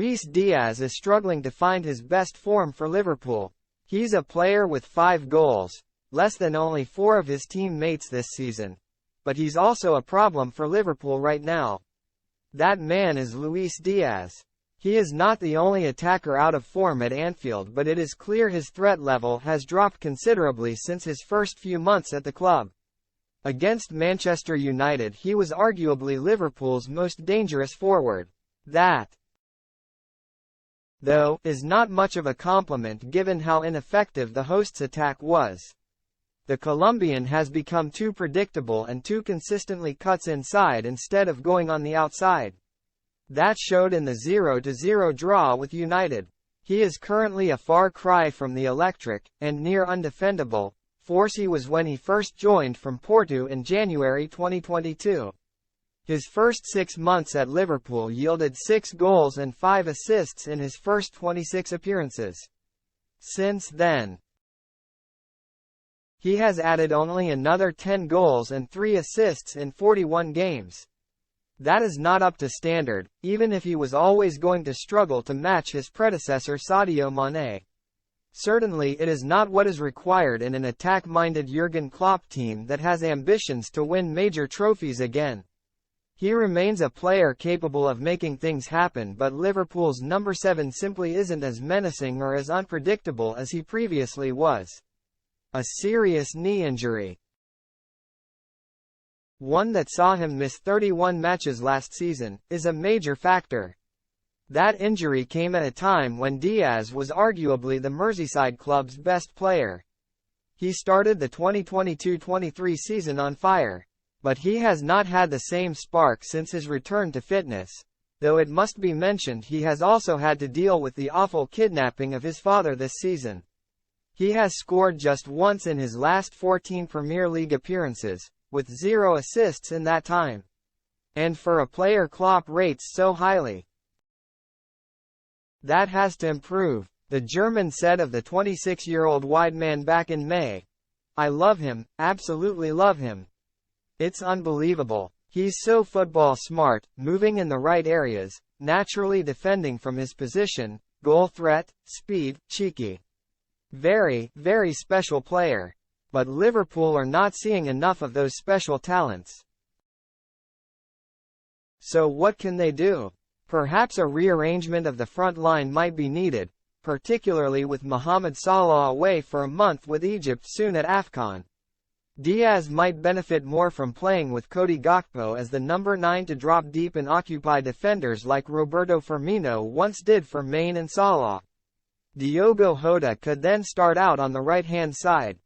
Luis Diaz is struggling to find his best form for Liverpool. He's a player with 5 goals, less than only 4 of his teammates this season. But he's also a problem for Liverpool right now. That man is Luis Diaz. He is not the only attacker out of form at Anfield, but it is clear his threat level has dropped considerably since his first few months at the club. Against Manchester United, he was arguably Liverpool's most dangerous forward. That, though, is not much of a compliment given how ineffective the hosts' attack was. The Colombian has become too predictable and too consistently cuts inside instead of going on the outside. That showed in the 0-0 draw with United. He is currently a far cry from the electric, and near undefendable, force he was when he first joined from Porto in January 2022. His first 6 months at Liverpool yielded 6 goals and 5 assists in his first 26 appearances. Since then, he has added only another 10 goals and 3 assists in 41 games. That is not up to standard, even if he was always going to struggle to match his predecessor Sadio Mane. Certainly it is not what is required in an attack-minded Jurgen Klopp team that has ambitions to win major trophies again. He remains a player capable of making things happen, but Liverpool's number 7 simply isn't as menacing or as unpredictable as he previously was. A serious knee injury, one that saw him miss 31 matches last season, is a major factor. That injury came at a time when Diaz was arguably the Merseyside club's best player. He started the 2022-23 season on fire. But he has not had the same spark since his return to fitness, though it must be mentioned he has also had to deal with the awful kidnapping of his father this season. He has scored just once in his last 14 Premier League appearances, with 0 assists in that time. And for a player Klopp rates so highly, that has to improve, the German said of the 26-year-old wide man back in May. I love him, absolutely love him. It's unbelievable. He's so football smart, moving in the right areas, naturally defending from his position, goal threat, speed, cheeky. Very, very special player. But Liverpool are not seeing enough of those special talents. So what can they do? Perhaps a rearrangement of the front line might be needed, particularly with Mohamed Salah away for a month with Egypt soon at AFCON. Diaz might benefit more from playing with Cody Gakpo as the number 9 to drop deep and occupy defenders like Roberto Firmino once did for Mane and Salah. Diogo Jota could then start out on the right-hand side,